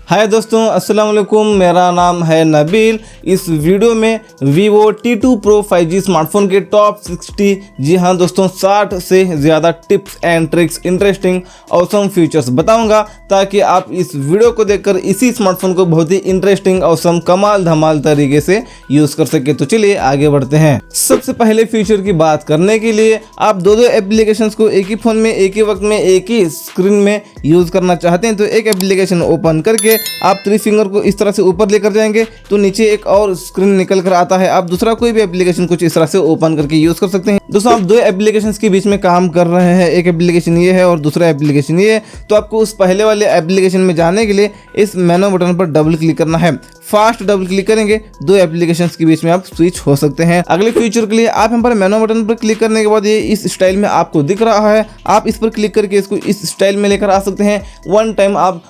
हाय दोस्तों, अस्सलाम वालेकुम। मेरा नाम है नबील। इस वीडियो में Vivo T2 Pro 5G smartphone के टॉप 60, जी हाँ दोस्तों, 60 से ज़्यादा tips and tricks, interesting awesome features बताऊंगा ताकि आप इस वीडियो को देखकर इसी स्मार्टफोन को बहुत ही इंटरेस्टिंग, ऑसम, कमाल धमाल तरीके से यूज़ कर सके। तो चलिए आगे बढ़ते हैं। सबसे पहले फीचर की बात करने के लिए आप दो एप्लीकेशंस को एक ही फ़ोन में एक ही वक्त में एक ही स्क्रीन में यूज़ करना चाहते हैं तो एक एप्लीकेशन ओपन करके आप 3 फिंगर को इस तरह से ऊपर लेकर जाएंगे तो नीचे एक और स्क्रीन निकल कर आता है। आप दूसरा कोई भी एप्लीकेशन कुछ इस तरह से ओपन करके यूज़ कर सकते हैं। दोस्तों, आप दो एप्लीकेशंस के बीच में काम कर रहे हैं, एक एप्लीकेशन ये है और दूसरा एप्लीकेशन ये है, तो आपको उस पहले वाले एप्लीकेशन में जाने के लिए इस मेनू बटन पर डबल क्लिक करना है। फास्ट डबल क्लिक करेंगे, दो एप्लीकेशंस के बीच में आप स्विच हो सकते हैं। अगले फीचर के लिए आप यहाँ पर मेनू बटन पर क्लिक करने के बाद ये इस स्टाइल में आपको दिख रहा है, आप इस पर क्लिक करके इसको इस स्टाइल में लेकर आ सकते हैं। वन टाइम आप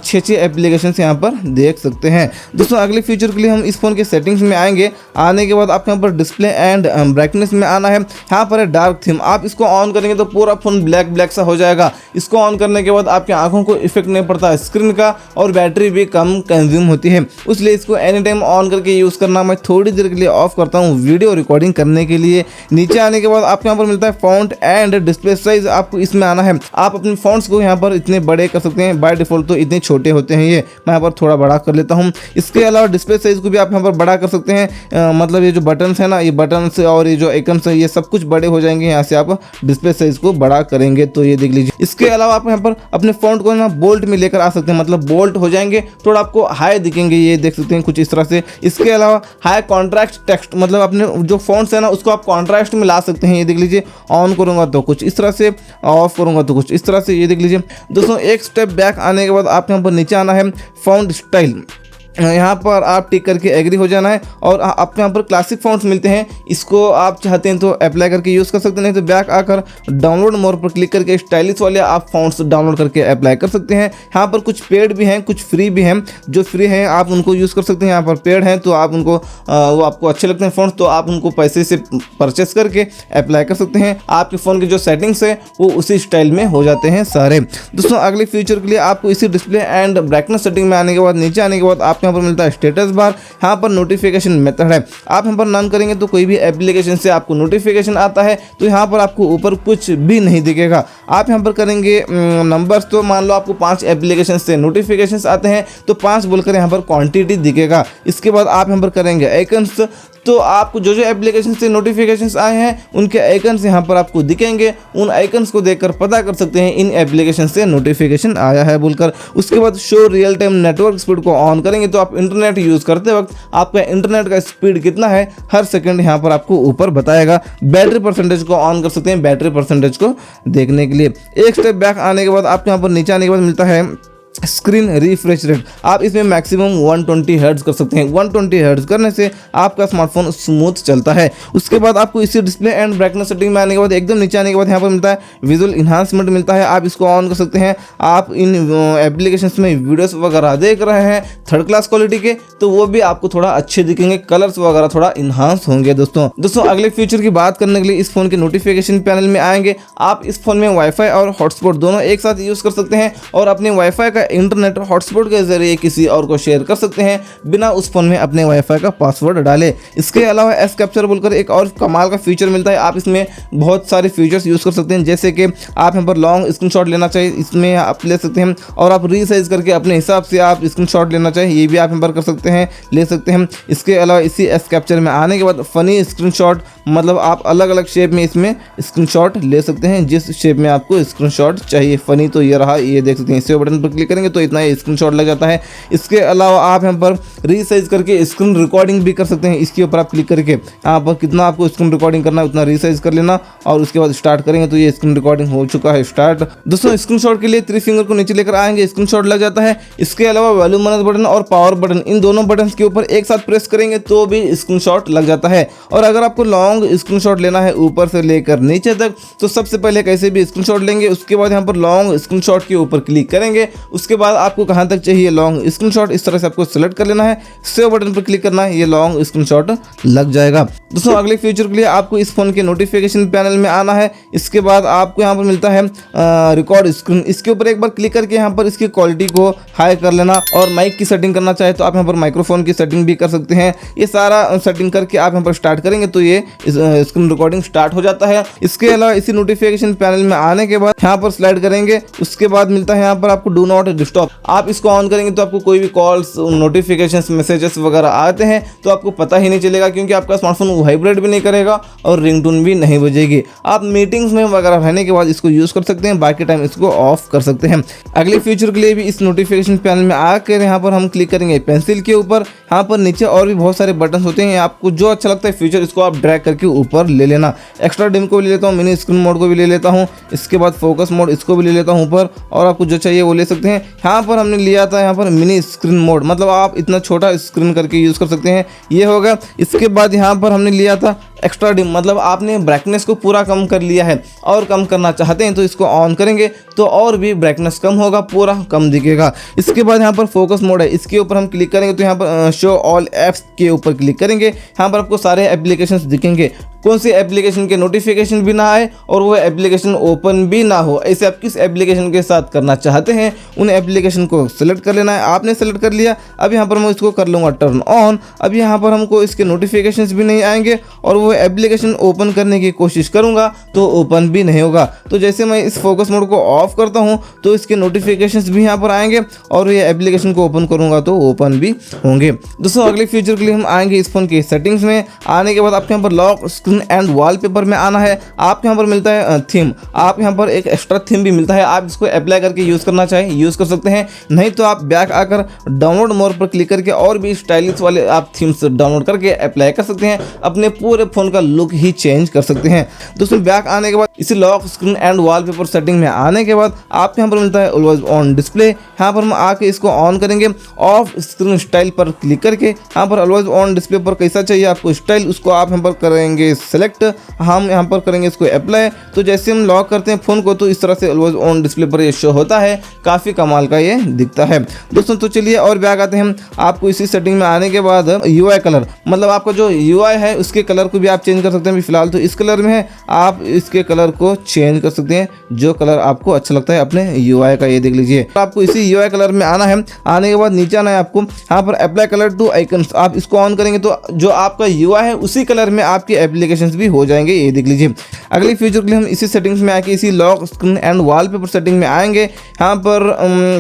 6 एप्लीकेशन यहाँ पर देख सकते हैं। दोस्तों, अगले फीचर के लिए हम इस फोन के सेटिंग्स में आएंगे। आने के बाद आपको यहाँ पर डिस्प्ले एंड ब्राइटनेस में आना है। यहाँ पर है डार्क थीम, आप इसको ऑन करेंगे तो पूरा फोन ब्लैक ब्लैक सा हो जाएगा। इसको ऑन करने के बाद आपकी आंखों को इफेक्ट नहीं पड़ता है स्क्रीन का और बैटरी भी कम कंज्यूम होती है, इसलिए इसको एनी टाइम ऑन करके यूज़ करना। मैं थोड़ी देर के लिए ऑफ करता हूँ वीडियो रिकॉर्डिंग करने के लिए। नीचे आने के बाद आपको यहाँ पर मिलता है फॉन्ट एंड डिस्प्ले साइज, आपको इसमें आना है। आप अपने फॉन्ट्स को यहाँ पर इतने बड़े कर सकते हैं, बाय डिफॉल्ट तो इतने छोटे होते हैं ये, मैं यहाँ पर थोड़ा बड़ा कर लेता हूँ। इसके अलावा डिस्प्ले साइज को भी आप यहाँ पर बड़ा कर सकते हैं, मतलब ये जो बटन्स है ना, ये बटन्स और ये जो आइकन्स है ये सब कुछ बड़े हो जाएंगे। यहाँ से आप डिस्प्ले साइज को बड़ा करेंगे तो ये देख लीजिए। इसके अलावा आप यहाँ पर अपने फॉन्ट को ना बोल्ट में लेकर आ सकते हैं, मतलब बोल्ट हो जाएंगे, थोड़ा आपको हाई दिखेंगे, ये देख सकते हैं कुछ इस तरह से। इसके अलावा हाई कॉन्ट्रास्ट टेक्स्ट, मतलब अपने जो फॉन्ट्स है ना उसको आप कॉन्ट्रास्ट में ला सकते हैं, ये देख लीजिए। ऑन करूंगा तो कुछ इस तरह से, ऑफ करूंगा तो कुछ इस तरह से, ये देख लीजिए। दोस्तों, एक स्टेप बैक आने के बाद आप यहाँ पर नीचे आना है, फॉन्ट स्टाइल, यहाँ पर आप टिक करके एग्री हो जाना है और आपके यहाँ पर क्लासिक फॉन्ट्स मिलते हैं। इसको आप चाहते हैं तो अप्लाई करके यूज़ कर सकते हैं, नहीं तो बैक आकर डाउनलोड मोर पर क्लिक करके स्टाइलिश वाले आप फॉन्ट्स डाउनलोड करके अप्लाई कर सकते हैं। यहाँ पर कुछ पेड भी हैं, कुछ फ्री भी हैं। जो फ्री हैं आप उनको यूज़ कर सकते हैं, यहाँ पर पेड हैं तो आप उनको वो आपको अच्छे लगते हैं फॉन्ट्स तो आप उनको पैसे से परचेस करके अप्लाई कर सकते हैं। आपके फ़ोन की जो सेटिंग्स है वो उसी स्टाइल में हो जाते हैं सारे। दोस्तों, अगले फीचर के लिए आपको इसी डिस्प्ले एंड ब्राइटनेस सेटिंग में आने के बाद नीचे आने के बाद आप यहाँ पर मिलता है स्टेटस बार। यहाँ पर नोटिफिकेशन मेथड है, आप यहाँ पर नन करेंगे तो कोई भी एप्लीकेशन से आपको नोटिफिकेशन आता है तो यहाँ पर आपको ऊपर कुछ भी नहीं दिखेगा। आप यहाँ पर करेंगे नंबर्स, तो मान लो आपको 5 एप्लीकेशन से नोटिफिकेशन आते हैं तो 5 बोलकर यहाँ पर क्वांटिटी दिखेगा। इसके बाद आप यहाँ पर करेंगे आइकन्स, तो आपको जो जो एप्लीकेशन से नोटिफिकेशंस आए हैं उनके आइकन्स यहाँ पर आपको दिखेंगे। उन आइकन्स को देखकर पता कर सकते हैं इन एप्लीकेशन से नोटिफिकेशन आया है बोलकर। उसके बाद show real time network speed को ऑन करेंगे तो आप इंटरनेट यूज़ करते वक्त आपका इंटरनेट का स्पीड कितना है हर सेकंड यहाँ पर आपको ऊपर बताएगा। बैटरी परसेंटेज को ऑन कर सकते हैं, बैटरी परसेंटेज को देखने के लिए। एक स्टेप बैक आने के बाद आपको यहाँ पर नीचे आने के बाद मिलता है स्क्रीन रिफ्रेश रेट। आप इसमें मैक्सिमम 120 हर्ट्ज कर सकते हैं। 120 हर्ट्ज करने से आपका स्मार्टफोन स्मूथ चलता है। उसके बाद आपको इसी डिस्प्ले एंड ब्राइटनेस सेटिंग में आने के बाद एकदम नीचे आने के बाद यहाँ पर मिलता है विजुअल इन्हांसमेंट मिलता है, आप इसको ऑन कर सकते हैं। आप इन एप्लीकेशंस में वीडियोस वगैरह देख रहे हैं थर्ड क्लास क्वालिटी के तो वो भी आपको थोड़ा अच्छे दिखेंगे, कलर्स वगैरह थोड़ा इन्हांस होंगे। दोस्तों, अगले फीचर की बात करने के लिए इस फोन के नोटिफिकेशन पैनल में आएंगे। आप इस फोन में वाईफाई और हॉटस्पॉट दोनों एक साथ यूज़ कर सकते हैं और अपने वाईफाई का इंटरनेट हॉटस्पॉट के जरिए किसी और को शेयर कर सकते हैं बिना उस फोन में अपने वाईफाई का पासवर्ड डाले। इसके अलावा एस कैप्चर बोलकर एक और कमाल का फीचर मिलता है। आप इसमें बहुत सारे फीचर्स यूज़ कर सकते हैं, जैसे कि आप यहाँ पर लॉन्ग स्क्रीनशॉट लेना चाहिए इसमें आप ले सकते हैं और आप रीसाइज करके अपने हिसाब से आप स्क्रीनशॉट लेना चाहिए ये भी आप यहाँ पर कर सकते हैं, ले सकते हैं। इसके अलावा इसी एस कैप्चर में आने के बाद फनी स्क्रीनशॉट, मतलब आप अलग अलग शेप में इसमें स्क्रीनशॉट ले सकते हैं, जिस शेप में आपको स्क्रीनशॉट चाहिए। फनी तो ये रहा, ये देख सकते हैं। इसी बटन पर क्लिक करेंगे तो इतना स्क्रीनशॉट लग जाता है। इसके अलावा आप यहाँ पर रीसाइज करके स्क्रीन रिकॉर्डिंग भी कर सकते हैं। इसके ऊपर आप क्लिक करके यहाँ पर कितना आपको स्क्रीन रिकॉर्डिंग करना है उतना रीसाइज कर लेना और उसके बाद स्टार्ट करेंगे तो ये स्क्रीन रिकॉर्डिंग हो चुका है स्टार्ट। दोस्तों, स्क्रीनशॉट के लिए 3 फिंगर को नीचे लेकर आएंगे, स्क्रीनशॉट लग जाता है। इसके अलावा वॉल्यूम बटन और पावर बटन, इन दोनों बटन के ऊपर एक साथ प्रेस करेंगे तो भी स्क्रीनशॉट लग जाता है। और अगर आपको लॉन्ग स्क्रीनशॉट लेना है ऊपर से लेकर नीचे तक तो सबसे पहले कैसे भी स्क्रीनशॉट लेंगे, उसके बाद यहाँ पर लॉन्ग स्क्रीनशॉट के ऊपर क्लिक करेंगे, उसके बाद आपको कहाँ तक चाहिए लॉन्ग स्क्रीनशॉट, इस तरह से आपको सेलेक्ट कर लेना है, सेव बटन पर क्लिक करना है, ये लॉन्ग स्क्रीनशॉट लग जाएगा। दोस्तों अगले फीचर के लिए आपको इस फोन के नोटिफिकेशन पैनल में आना है। इसके बाद आपको यहाँ पर मिलता है रिकॉर्ड स्क्रीन, इसके ऊपर एक बार क्लिक करके यहाँ पर इसकी क्वालिटी को हाई कर लेना, और माइक की सेटिंग करना चाहे तो आप यहाँ पर माइक्रोफोन की सेटिंग भी कर सकते हैं। ये सारा सेटिंग करके आप यहाँ पर स्टार्ट करेंगे तो ये स्क्रीन रिकॉर्डिंग स्टार्ट हो जाता है। इसके अलावा इसी नोटिफिकेशन पैनल में आने के बाद यहाँ पर स्लाइड करेंगे, उसके बाद मिलता है यहाँ पर आपको डू नॉट डिस्टर्ब। आप इसको ऑन करेंगे तो आपको कोई भी कॉल्स, नोटिफिकेशंस, मैसेजेस वगैरह आते हैं तो आपको पता ही नहीं चलेगा, क्योंकि आपका स्मार्टफोन वाइब्रेट भी नहीं करेगा और रिंगटोन भी नहीं बजेगी। आप मीटिंग्स में वगैरह रहने के बाद इसको यूज़ कर सकते हैं, बाकी टाइम इसको ऑफ कर सकते हैं। अगले फीचर के लिए भी इस नोटिफिकेशन पैनल में आकर यहाँ पर हम क्लिक करेंगे पेंसिल के ऊपर। यहाँ पर नीचे और भी बहुत सारे बटन होते हैं, आपको जो अच्छा लगता है फीचर इसको आप ड्रैग करके ऊपर ले लेना। एक्स्ट्रा डिम को भी ले लेता हूँ, मिनी स्क्रीन मोड को भी ले लेता हूँ, इसके बाद फोकस मोड इसको भी ले लेता हूँ ऊपर, और आपको जो चाहिए वो ले सकते हैं। यहाँ पर हमने लिया था यहाँ पर मिनी स्क्रीन मोड, मतलब आप इतना छोटा स्क्रीन करके यूज़ कर सकते हैं, ये होगा। इसके बाद यहाँ पर हमने लिया था एक्स्ट्रा डिम, मतलब आपने ब्राइटनेस को पूरा कम कर लिया है और कम करना चाहते हैं तो इसको ऑन करेंगे तो और भी ब्राइटनेस कम होगा, पूरा कम दिखेगा। इसके बाद यहाँ पर फोकस मोड है, इसके ऊपर हम क्लिक करेंगे तो यहाँ पर शो ऑल ऐप्स के ऊपर क्लिक करेंगे। यहाँ पर आपको सारे एप्लीकेशंस दिखेंगे, कौन सी एप्लीकेशन के नोटिफिकेशन भी ना आए और वो एप्लीकेशन ओपन भी ना हो, ऐसे आप किस एप्लीकेशन के साथ करना चाहते हैं उन एप्लीकेशन को सिलेक्ट कर लेना है। आपने सेलेक्ट कर लिया, अब यहाँ पर मैं इसको कर लूँगा टर्न ऑन। अब यहाँ पर हमको इसके नोटिफिकेशंस भी नहीं आएंगे और वो एप्लीकेशन ओपन करने की कोशिश करूँगा तो ओपन भी नहीं होगा। तो जैसे मैं इस फोकस मोड को ऑफ करता हूँ तो इसके नोटिफिकेशंस भी यहाँ पर आएंगे और ये एप्लीकेशन को ओपन करूँगा तो ओपन भी होंगे। दोस्तों अगले फीचर के लिए हम आएंगे इस फोन की सेटिंग्स में। आने के बाद आपके यहाँ पर लॉक स्क्रीन एंड वॉलपेपर में आना है। आपके यहाँ पर मिलता है थीम, आप यहाँ पर एक एक्स्ट्रा थीम भी मिलता है, आप इसको अप्लाई करके यूज़ करना चाहे यूज़ कर सकते हैं, नहीं तो आप बैक आकर डाउनलोड मोर पर क्लिक करके और भी स्टाइलिश वाले आप थीम्स डाउनलोड करके अप्लाई कर सकते हैं, अपने पूरे फोन का लुक ही चेंज कर सकते हैं। दोस्तों बैक आने के बाद इसी lock screen and wallpaper setting में आने के बाद आपके यहाँ पर मिलता है ऑलवेज ऑन डिस्प्ले। यहाँ पर हम आके इसको ऑन करेंगे, ऑफ स्क्रीन स्टाइल पर क्लिक करके यहाँ पर ऑलवेज ऑन डिस्प्ले पर कैसा चाहिए आपको स्टाइल, उसको आप यहाँ पर करेंगे सेलेक्ट, हम यहाँ पर करेंगे इसको अप्लाई। तो जैसे हम लॉक करते हैं फ़ोन को तो इस तरह से ऑलवेज ऑन डिस्प्ले पर ये शो होता है, काफ़ी कमाल का ये दिखता है। दोस्तों तो चलिए और बैक आते हैं। आपको इसी सेटिंग में आने के बाद UI कलर, मतलब आपका जो UI है उसके कलर को भी आप चेंज कर सकते हैं। फिलहाल तो इस कलर में है, आप इसके कलर को चेंज कर सकते हैं, जो कलर आपको अच्छा लगता है अपने UI का, ये देख लीजिए। आपको इसी UI कलर में आना है, आने के बाद नीचे आना है आपको, यहाँ पर अप्लाई कलर टू आइकन्स, आप इसको ऑन करेंगे तो जो आपका UI है उसी कलर में आपके एप्लीकेशंस भी हो जाएंगे, ये देख लीजिए। अगले फीचर के लिए हम इसी सेटिंग्स में आके इसी lock screen and wallpaper setting में आएंगे। यहाँ पर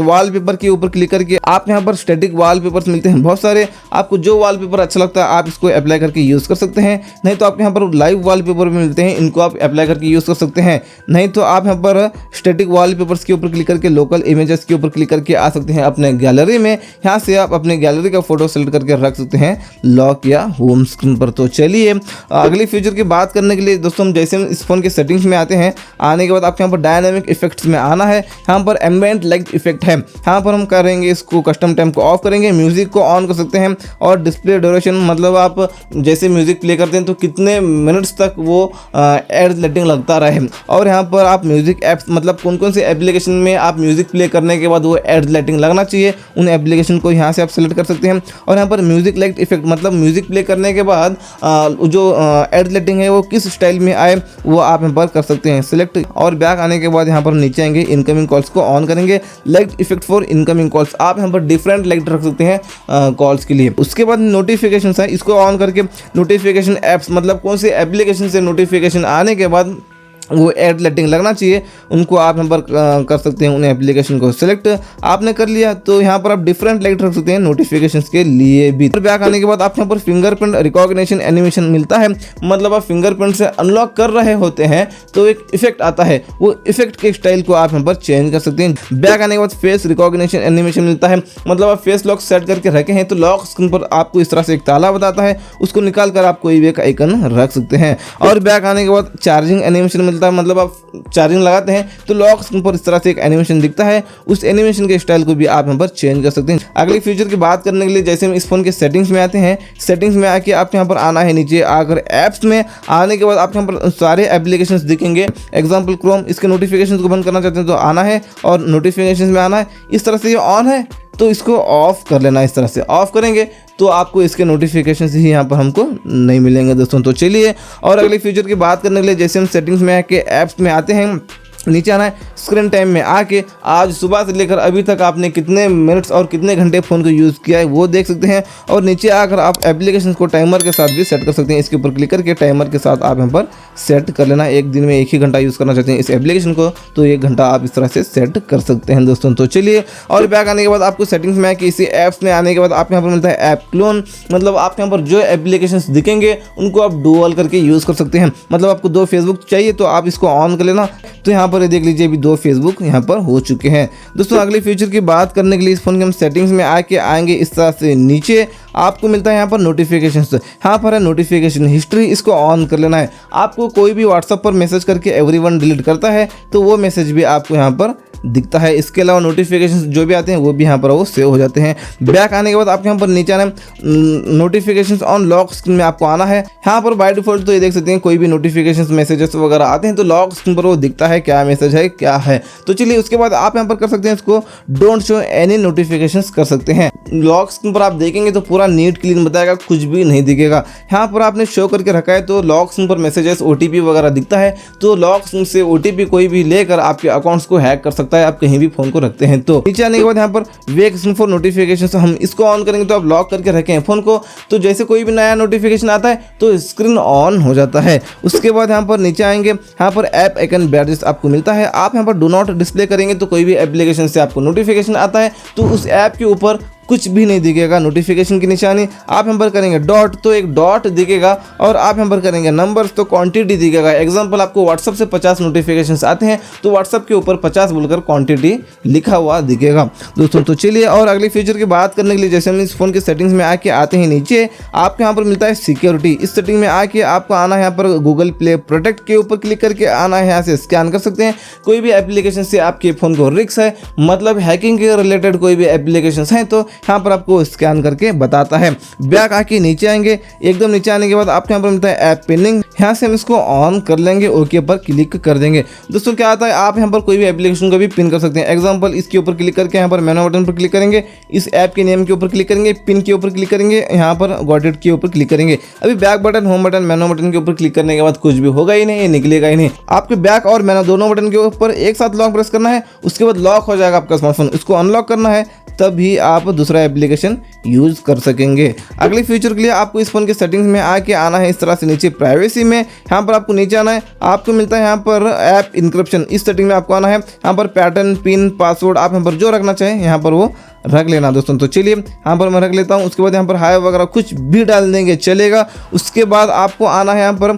वॉलपेपर के ऊपर क्लिक करके आप यहाँ पर स्टैटिक वॉलपेपर्स मिलते हैं बहुत सारे, आपको जो वॉलपेपर अच्छा लगता है आप इसको अप्लाई करके यूज़ कर सकते हैं, नहीं तो आपके यहाँ पर लाइव वॉलपेपर भी मिलते हैं, इनको आप अप्लाई करके यूज़ कर सकते हैं, नहीं तो आप यहाँ पर स्टैटिक वॉलपेपर्स के ऊपर क्लिक करके लोकल इमेजेस के ऊपर क्लिक करके आ सकते हैं अपने गैलरी में। यहाँ से आप अपने गैलरी का फोटो सेलेक्ट करके रख सकते हैं लॉक या होम स्क्रीन पर। तो चलिए अगली फीचर की बात करने के लिए दोस्तों, जैसे हम इस फोन के सेटिंग्स में आते हैं, आने के बाद आपके यहाँ पर डायनामिक इफेक्ट्स में आना है। यहाँ पर एम्बिएंट लाइट इफेक्ट है, यहाँ पर हम करेंगे इसको कस्टम टाइम को ऑफ करेंगे, म्यूजिक को ऑन कर सकते हैं, और डिस्प्ले ड्यूरेशन, मतलब आप जैसे म्यूजिक प्ले करते हैं तो कितने मिनट्स तक वो एड लाइटिंग लगता रहे। और यहाँ पर आप म्यूजिक ऐप्स, मतलब कौन कौन से एप्लीकेशन में आप म्यूजिक प्ले करने के बाद वो एड लाइटिंग लगना चाहिए, उन एप्लीकेशन को यहाँ से आप सेलेक्ट कर सकते हैं। और यहाँ पर म्यूजिक लाइट इफेक्ट, मतलब म्यूजिक प्ले करने के बाद जो एड लाइटिंग है वो किस स्टाइल में आए वो आप यहाँ पर कर सकते हैं सिलेक्ट। और बैक आने के बाद यहाँ पर नीचे आएंगे, इनकमिंग कॉल्स को ऑन करेंगे, light effect for incoming calls, आप यहाँ पर डिफरेंट लाइट रख सकते हैं कॉल्स के लिए। उसके बाद नोटिफिकेशन है, इसको ऑन करके नोटिफिकेशन ऐप्स, मतलब कौन से एप्लीकेशन से नोटिफिकेशन आने के बाद वो एड लाइटिंग लगना चाहिए उनको आप यहाँ पर कर सकते हैं, उन एप्लीकेशन को सिलेक्ट आपने कर लिया तो यहाँ पर आप डिफरेंट लाइट रख सकते हैं नोटिफिकेशंस के लिए भी। बैक आने के बाद आप यहाँ पर फिंगरप्रिंट रिकॉग्निशन एनिमेशन मिलता है, मतलब आप फिंगरप्रिंट से अनलॉक कर रहे होते हैं तो एक इफेक्ट आता है, वो इफेक्ट के स्टाइल को आप यहाँ पर चेंज कर सकते हैं। बैक आने के बाद फेस रिकॉग्निशन एनिमेशन मिलता है, मतलब आप फेस लॉक सेट करके रखे हैं तो लॉक स्क्रीन पर आपको इस तरह से एक ताला बताता है, उसको निकाल कर आप कोई भी एक आइकन रख सकते हैं। और बैक आने के बाद चार्जिंग एनिमेशन मिलता है, मतलब आप चार्जिंग लगाते हैं तो लॉक स्क्रीन पर इस तरह से एक एनिमेशन दिखता है। उस एनिमेशन के स्टाइल को भी आप यहाँ पर चेंज कर सकते हैं। अगले फीचर की बात करने के लिए जैसे हम इस फोन के सेटिंग्स में आते हैं, सेटिंग्स में आके आप यहाँ पर आना है, नीचे आकर ऐप्स में आने के बाद आप यहाँ पर सारे एप्लीकेशंस दिखेंगे। एग्जांपल क्रोम, इसके नोटिफिकेशंस को बंद करना चाहते हैं तो आना है और नोटिफिकेशंस में आना है। इस तरह से ये ऑन है तो इसको ऑफ कर लेना। इस तरह से ऑफ करेंगे तो आपको इसके नोटिफिकेशन ही यहाँ पर हमको नहीं मिलेंगे दोस्तों। तो चलिए और अगले फीचर की बात करने के लिए जैसे हम सेटिंग्स में आके ऐप्स में आते हैं, नीचे आना है, स्क्रीन टाइम में आके आज सुबह से लेकर अभी तक आपने कितने मिनट्स और कितने घंटे फ़ोन को यूज़ किया है वो देख सकते हैं। और नीचे आकर आप एप्लीकेशन को टाइमर के साथ भी सेट कर सकते हैं। इसके ऊपर क्लिक करके टाइमर के साथ आप यहाँ पर सेट कर लेना। एक दिन में 1 ही घंटा यूज़ करना चाहते हैं इस एप्लीकेशन को तो 1 घंटा आप इस तरह से सेट कर सकते हैं दोस्तों। तो चलिए और बैक आने के बाद आपको सेटिंग्स में आके इसी ऐप्स में आने के बाद आप यहाँ पर मिलता है ऐप क्लोन, मतलब आप यहाँ पर जो एप्लीकेशन दिखेंगे उनको आप डुअल करके यूज़ कर सकते हैं। मतलब आपको 2 फेसबुक चाहिए तो आप इसको ऑन कर लेना। तो यहाँ पर देख लीजिए अभी 2 फेसबुक यहाँ पर हो चुके हैं दोस्तों। अगले फीचर की बात करने के लिए इस फोन के हम सेटिंग्स में आके आएंगे, इस तरह से नीचे आपको मिलता है यहाँ पर नोटिफिकेशंस। यहाँ पर है नोटिफिकेशन हिस्ट्री, इसको ऑन कर लेना है। आपको कोई भी व्हाट्सएप पर मैसेज करके एवरीवन डिलीट करता है तो वो मैसेज भी आपको यहाँ पर दिखता है। इसके अलावा नोटिफिकेशंस जो भी आते हैं वो भी यहाँ पर वो सेव हो जाते हैं। बैक आने के बाद आपको यहाँ पर नीचे आना है, नोटिफिकेशंस ऑन लॉक स्क्रीन में आपको आना है। यहाँ पर बाय डिफॉल्ट तो ये देख सकते हैं कोई भी नोटिफिकेशंस मैसेजेस वगैरह आते हैं तो लॉक स्क्रीन पर वो दिखता है क्या मैसेज है क्या है। तो चलिए उसके बाद आप यहाँ पर कर सकते हैं इसको डोंट शो एनी नोटिफिकेशंस कर सकते हैं। लॉक स्क्रीन पर आप देखेंगे तो पूरा नीट क्लीन बताएगा, कुछ भी नहीं दिखेगा। यहाँ पर आपने शो करके रखा है तो लॉक स्क्रीन पर मैसेजेस OTP वगैरह दिखता है तो लॉक स्क्रीन से OTP कोई भी लेकर आपके अकाउंट्स को हैक कर सकता है आप कहीं भी फोन को रखते हैं। तो नीचे आने के बाद यहाँ पर वेक स्क्रीन फॉर नोटिफिकेशन, हम इसको ऑन करेंगे तो आप लॉक करके रखें फोन को तो जैसे कोई भी नया नोटिफिकेशन आता है तो स्क्रीन ऑन हो जाता है। उसके बाद यहाँ पर नीचे आएंगे, यहाँ पर ऐप आइकन बैजेस आपको मिलता है। आप यहाँ पर डू नॉट डिस्प्ले करेंगे तो कोई भी एप्लीकेशन से आपको नोटिफिकेशन आता है तो उस ऐप के ऊपर कुछ भी नहीं दिखेगा नोटिफिकेशन की निशानी। आप यहाँ पर करेंगे डॉट तो एक डॉट दिखेगा और आप यहाँ पर करेंगे नंबर्स तो क्वांटिटी दिखेगा। एग्जांपल आपको व्हाट्सएप से 50 नोटिफिकेशंस आते हैं तो व्हाट्सएप के ऊपर 50 बोलकर क्वांटिटी लिखा हुआ दिखेगा दोस्तों। तो चलिए और अगली फीचर की बात करने के लिए जैसे हम इस फोन के सेटिंग्स में आके आते हैं, नीचे आपको यहाँ पर मिलता है सिक्योरिटी। इस सेटिंग में आके आपको आना है यहाँ पर गूगल प्ले प्रोटेक्ट के ऊपर क्लिक करके आना है, यहाँ से स्कैन कर सकते हैं कोई भी एप्लीकेशन से आपके फ़ोन को रिस्क है, मतलब हैकिंग के रिलेटेड कोई भी एप्लीकेशन हैं तो यहाँ पर आपको स्कैन करके बताता है। बैक आके नीचे आएंगे, एकदम नीचे आने के बाद आपको यहाँ पर मिलता है ऐप पिनिंग, यहाँ से हम इसको ऑन कर लेंगे, ओके पर क्लिक कर देंगे। दोस्तों क्या आता है आप यहाँ पर कोई भी एप्लीकेशन को भी पिन कर सकते हैं। एग्जांपल इसके ऊपर क्लिक करके यहाँ पर मेनू बटन पर क्लिक करेंगे, इस ऐप के नेम के ऊपर क्लिक करेंगे, पिन के ऊपर क्लिक करेंगे, यहाँ पर गॉट इट के ऊपर क्लिक करेंगे। अभी बैक बटन, होम बटन, मेनू बटन के ऊपर क्लिक करने के बाद कुछ भी होगा ही नहीं, ये निकलेगा ही नहीं। आपके बैक और मेनू दोनों बटन के ऊपर एक साथ लॉक प्रेस करना है, उसके बाद लॉक हो जाएगा आपका स्मार्टफोन। इसको अनलॉक करना है तभी आप दूसरा एप्लीकेशन यूज कर सकेंगे। अगले फीचर के लिए आपको इस फोन के सेटिंग्स में आके आना है, इस तरह से नीचे प्राइवेसी में यहाँ पर आपको नीचे आना है, आपको मिलता है यहाँ पर ऐप इंक्रिप्शन। इस सेटिंग में आपको आना है, यहाँ पर पैटर्न, पिन, पासवर्ड आप यहाँ पर जो रखना चाहें यहाँ पर वो रख लेना दोस्तों। तो चलिए यहाँ पर मैं रख लेता हूँ। उसके बाद यहाँ पर हाई वगैरह कुछ भी डाल देंगे चलेगा। उसके बाद आपको आना है यहाँ पर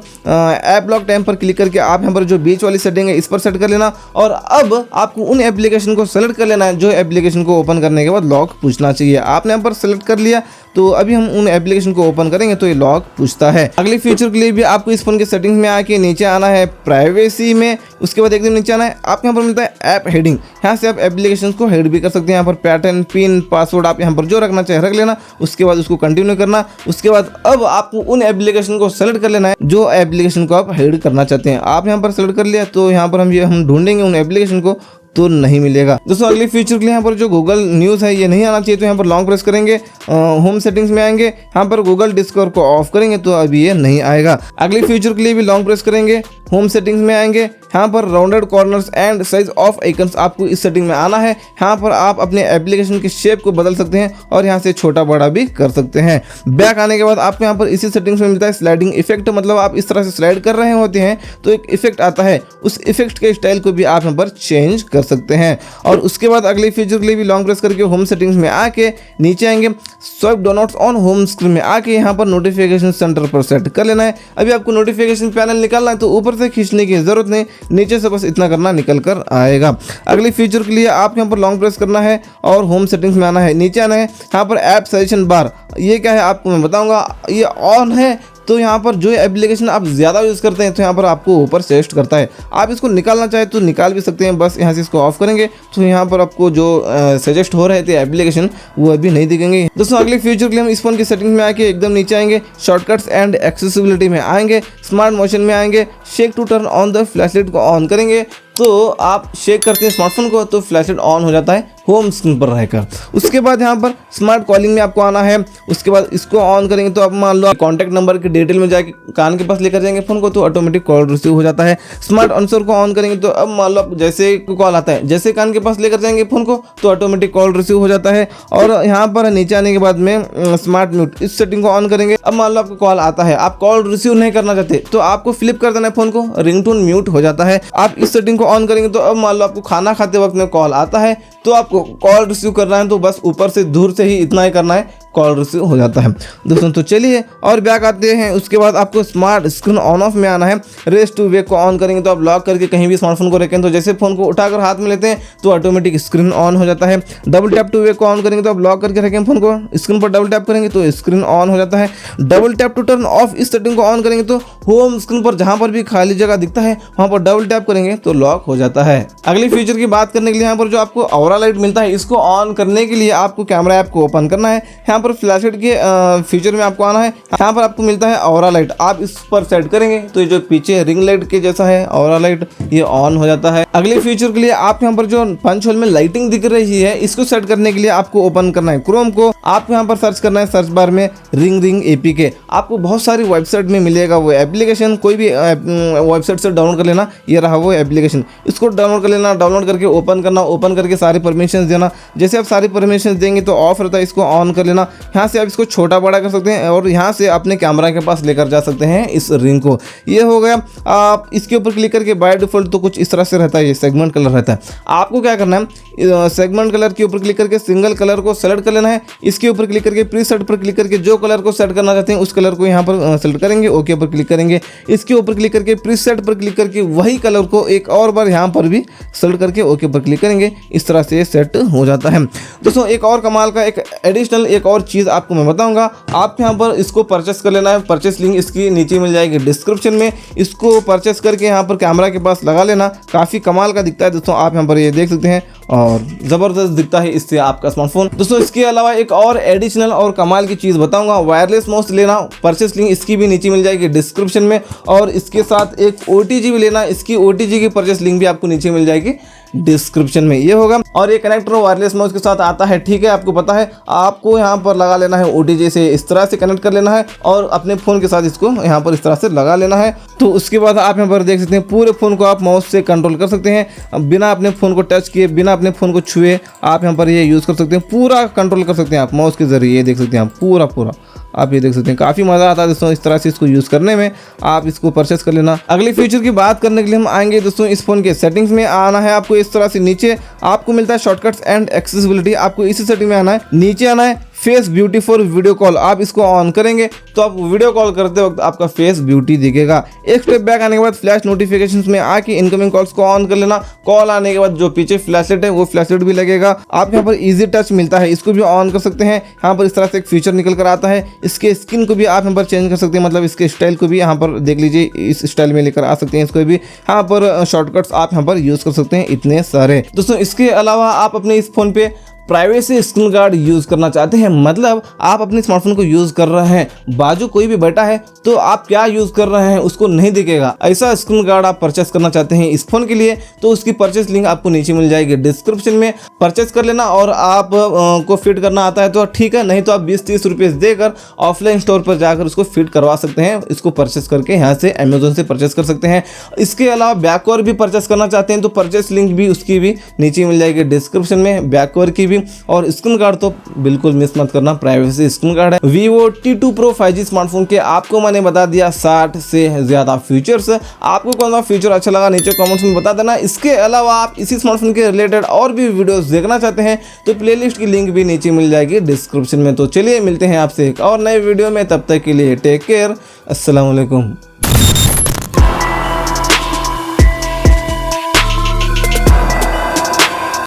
ऐप लॉक टाइम पर क्लिक करके आप यहाँ पर जो बीच वाली सेटिंग है इस पर सेट कर लेना। और अब आपको उन एप्लीकेशन को सेलेक्ट कर लेना है जो एप्लीकेशन को ओपन करने के बाद लॉक पूछना चाहिए। आपने यहाँ पर सेलेक्ट कर लिया तो अभी हम उन एप्लीकेशन को ओपन करेंगे तो ये लॉक पूछता है। अगले फीचर के लिए भी आपको इस फोन के सेटिंग्स में आके नीचे आना है प्राइवेसी में। उसके बाद एकदम नीचे आना है, आपको यहाँ पर मिलता है ऐप हेडिंग, यहाँ से आप एप्लीकेशन को हेड भी कर सकते हैं। यहाँ पर पैटर्न, पिन, पासवर्ड आप यहाँ पर जो रखना चाहे रख लेना। उसके बाद उसको कंटिन्यू करना। उसके बाद अब आपको उन एप्लीकेशन को सेलेक्ट कर लेना है जो एप्लीकेशन को आप हेड करना चाहते हैं। आप यहाँ पर सेलेक्ट कर लिया तो यहाँ पर हम ढूंढेंगे उन एप्लीकेशन को तो नहीं मिलेगा दोस्तों। अगले फीचर के लिए यहाँ पर जो गूगल न्यूज़ है ये नहीं आना चाहिए तो यहाँ पर लॉन्ग प्रेस करेंगे, होम सेटिंग्स में आएंगे, यहाँ पर गूगल डिस्कवर को ऑफ करेंगे तो अभी ये नहीं आएगा। अगले फीचर के लिए भी लॉन्ग प्रेस करेंगे, होम सेटिंग्स में आएंगे, यहाँ पर rounded corners and size of icons आपको इस सेटिंग में आना है। यहाँ पर आप अपने एप्लीकेशन के शेप को बदल सकते हैं और यहाँ से छोटा बड़ा भी कर सकते हैं। बैक आने के बाद आपको यहाँ पर इसी सेटिंग्स में मिलता है स्लाइडिंग इफेक्ट, मतलब आप इस तरह से स्लाइड कर रहे होते हैं तो एक इफेक्ट आता है, उस इफेक्ट के स्टाइल को भी आप यहाँ पर चेंज कर सकते हैं। और उसके बाद अगले फीचर के लिए भी लॉन्ग प्रेस करके होम सेटिंग्स में आके नीचे आएंगे, swipe downloads on home screen में आके यहाँ पर नोटिफिकेशन सेंटर पर सेट कर लेना है। अभी आपको नोटिफिकेशन पैनल निकालना है तो ऊपर से खींचने की जरूरत नहीं, नीचे से बस इतना करना निकल कर आएगा। अगले फीचर के लिए आप यहाँ पर लॉन्ग प्रेस करना है और होम सेटिंग्स में आना है, नीचे आना है, यहाँ पर ऐप सजेशन बार, ये क्या है आपको मैं बताऊंगा। ये ऑन है तो यहाँ पर जो एप्लीकेशन आप ज़्यादा यूज़ करते हैं तो यहाँ पर आपको ऊपर सजेस्ट करता है। आप इसको निकालना चाहे तो निकाल भी सकते हैं, बस यहाँ से इसको ऑफ करेंगे तो यहाँ पर आपको जो सजेस्ट हो रहे थे एप्लीकेशन वो अभी नहीं दिखेंगे। दोस्तों अगले फ्यूचर के लिए हम इस फोन की सेटिंग में आके एकदम नीचे आएंगे, शॉर्टकट्स एंड एक्सेसिबिलिटी में आएंगे, स्मार्ट मोशन में आएंगे, shake to turn on the flashlight को ऑन करेंगे तो आप शेक करते हैं स्मार्टफोन को तो फ्लैशलाइट ऑन हो जाता है होम स्क्रीन पर रहकर। उसके बाद यहाँ पर स्मार्ट कॉलिंग में आपको आना है। उसके बाद इसको ऑन करेंगे तो आप मान लो कॉन्टैक्ट नंबर की डिटेल में जाके कान के पास लेकर जाएंगे फ़ोन को तो ऑटोमेटिक कॉल रिसीव हो जाता है। स्मार्ट आंसर को ऑन करेंगे तो अब मान लो जैसे कॉल आता है, जैसे कान के पास लेकर जाएंगे फ़ोन को तो ऑटोमेटिक कॉल रिसीव हो जाता है। और यहाँ पर नीचे आने के बाद में स्मार्ट म्यूट, इस सेटिंग को ऑन करेंगे। अब मान लो आपको कॉल आता है, आप कॉल रिसीव नहीं करना चाहते तो आपको फ्लिप कर देना है फ़ोन को, रिंगटोन म्यूट हो जाता है। आप इस सेटिंग को ऑन करेंगे तो अब मान लो आपको खाना खाते वक्त में कॉल आता है तो आपको कॉल रिसीव करना है तो बस ऊपर से दूर से ही इतना ही करना है, कॉल रिसीव हो जाता है। दोस्तों तो चलिए और बैक आते हैं। उसके बाद आपको स्मार्ट स्क्रीन ऑन ऑफ में आना है। रेस टू वेक को ऑन करेंगे तो आप लॉक करके कहीं भी स्मार्टफोन को रखें तो जैसे फ़ोन को उठाकर हाथ में लेते हैं तो ऑटोमेटिक स्क्रीन ऑन हो जाता है। डबल टैप टू वेक को ऑन करेंगे तो आप लॉक करके रखें फ़ोन को, स्क्रीन पर डबल टैप करेंगे तो स्क्रीन ऑन हो जाता है। Double tap to turn off, इस सेटिंग को ऑन करेंगे तो होम स्क्रीन पर जहाँ पर भी खाली जगह दिखता है वहाँ पर डबल टैप करेंगे तो लॉक हो जाता है। अगली फीचर की बात करने के लिए यहाँ पर जो आपको ऑरा लाइट मिलता है, इसको ऑन करने के लिए आपको कैमरा ऐप को ओपन करना है। यहाँ पर फ्लैशलाइट के फीचर में आपको आना है। यहाँ पर आपको मिलता है ऑरा लाइट, आप इस पर सेट करेंगे तो ये जो पीछे रिंग लाइट के जैसा है ऑरा लाइट, ये ऑन हो जाता है। अगले फीचर के लिए आप यहाँ पर जो पंच होल में लाइटिंग दिख रही है, इसको सेट करने के लिए आपको ओपन करना है क्रोम को। आपको यहाँ पर सर्च करना है सर्च बार में रिंग APK। आपको बहुत सारी वेबसाइट में मिलेगा वो एप्लीकेशन, कोई भी वेबसाइट से डाउनलोड कर लेना, ये रहा वो एप्लीकेशन। इसको डाउनलोड कर लेना, डाउनलोड करके ओपन करना, ओपन करके सारी परमिशन देना। जैसे आप सारी परमिशन देंगे तो ऑफ रहता है, इसको ऑन कर लेना। यहाँ से आप इसको छोटा बड़ा कर सकते हैं और यहाँ से अपने कैमरा के पास लेकर जा सकते हैं इस रिंग को। ये हो गया। आप इसके ऊपर क्लिक करके बाय डिफॉल्ट तो कुछ इस तरह से रहता है, ये सेगमेंट कलर रहता है। आपको क्या करना है, सेगमेंट कलर के ऊपर क्लिक करके सिंगल कलर को सेलेक्ट कर लेना है। इसके ऊपर क्लिक करके प्रीसेट पर क्लिक करके जो कलर को सेट करना चाहते हैं उस कलर को यहाँ पर सेलेक्ट करेंगे, ओके पर क्लिक करेंगे। इसके ऊपर क्लिक करके प्रीसेट पर क्लिक करके वही कलर को एक और बार यहाँ पर भी सेलेक्ट करके ओके पर क्लिक करेंगे। इस तरह से सेट हो जाता है। दोस्तों एक और कमाल का एक एडिशनल एक और चीज़ आपको मैं बताऊंगा। आप यहाँ पर इसको परचेस कर लेना है, परचेस लिंक इसकी नीचे मिल जाएगी डिस्क्रिप्शन में। इसको परचेस करके यहाँ पर कैमरा के पास लगा लेना, काफ़ी कमाल का दिखता है दोस्तों। आप यहाँ पर ये देख सकते हैं और ज़बरदस्त दिखता है इससे आपका स्मार्टफोन। दोस्तों इसके अलावा एक और एडिशनल और कमाल की चीज़ बताऊंगा, वायरलेस माउस लेना, परचेस लिंक इसकी भी नीचे मिल जाएगी डिस्क्रिप्शन में। और इसके साथ एक OTG भी लेना, इसकी OTG की परचेस लिंक भी आपको नीचे मिल जाएगी डिस्क्रिप्शन में। ये होगा। और ये कनेक्टर वायरलेस माउस के साथ आता है, ठीक है, आपको पता है। आपको यहाँ पर लगा लेना है OTG से, इस तरह से कनेक्ट कर लेना है और अपने फ़ोन के साथ इसको यहाँ पर इस तरह से लगा लेना है। तो उसके बाद आप यहाँ पर देख सकते हैं पूरे फ़ोन को आप माउस से कंट्रोल कर सकते हैं, बिना अपने फ़ोन को टच किए, बिना अपने फ़ोन को छुए आप यहाँ पर ये यूज़ कर सकते हैं। पूरा कंट्रोल कर सकते हैं आप माउस के ज़रिए, ये देख सकते हैं आप पूरा आप ये देख सकते हैं। काफ़ी मज़ा आता है दोस्तों इस तरह से इसको यूज़ करने में। आप इसको परचेस कर लेना। अगले फीचर की बात करने के लिए हम आएंगे दोस्तों, इस फोन के सेटिंग्स में आना है आपको। इस तरह से नीचे आपको मिलता है शॉर्टकट्स एंड एक्सेसिबिलिटी, आपको इसी सेटिंग में आना है। नीचे आना है face beauty for video call, आप इसको ऑन करेंगे तो आप वीडियो कॉल करते वक्त आपका फेस ब्यूटी दिखेगा। एक स्टेप बैक आने के बाद फ्लैश नोटिफिकेशंस में आके इनकमिंग कॉल्स को ऑन कर लेना। कॉल आने के बाद जो पीछे फ्लैशलाइट है वो फ्लैशलाइट भी लगेगा। आप यहाँ पर इजी टच मिलता है, इसको भी ऑन कर सकते हैं। यहाँ पर इस तरह से एक फीचर निकल कर आता है। इसके स्किन को भी आप यहाँ पर चेंज कर सकते हैं, मतलब इसके स्टाइल को भी यहाँ पर देख लीजिए, इस स्टाइल में लेकर आ सकते हैं। इसको भी यहाँ पर शॉर्टकट्स आप यहाँ पर यूज़ कर सकते हैं, इतने सारे। दोस्तों इसके अलावा आप अपने इस फोन पे प्राइवेसी स्क्रीन गार्ड यूज़ करना चाहते हैं, मतलब आप अपने स्मार्टफोन को यूज़ कर रहे हैं, बाजू कोई भी बैठा है तो आप क्या यूज़ कर रहे हैं उसको नहीं दिखेगा। ऐसा स्क्रीन गार्ड आप परचेस करना चाहते हैं इस फोन के लिए तो उसकी परचेस लिंक आपको नीचे मिल जाएगी डिस्क्रिप्शन में। परचेस कर लेना और आप को फिट करना आता है तो ठीक है, नहीं तो आप 20-30 रुपये देकर ऑफलाइन स्टोर पर जाकर उसको फिट करवा सकते हैं। इसको परचेस करके यहाँ से अमेजोन से परचेस कर सकते हैं। इसके अलावा बैकवर भी परचेस करना चाहते हैं तो परचेस लिंक भी उसकी भी नीचे मिल जाएगी डिस्क्रिप्शन में, बैकवर की भी। और स्क्रीन गार्ड तो बिल्कुल मिस मत करना, प्राइवेसी स्क्रीन गार्ड है। Vivo T2 Pro 5G smartphone के आपको मैंने बता दिया 60 से ज़्यादा फीचर्स। आपको कौन सा फीचर अच्छा लगा नीचे कमेंट्स में बता देना। इसके अलावा आप इसी स्मार्टफोन के रिलेटेड और भी वीडियोस देखना चाहते हैं तो प्लेलिस्ट की लिंक भी नीचे मिल जाएगी डिस्क्रिप्शन में। तो चलिए मिलते हैं आपसे एक और नए वीडियो में, तब तक के लिए टेक केयर, अस्सलाम वालेकुम।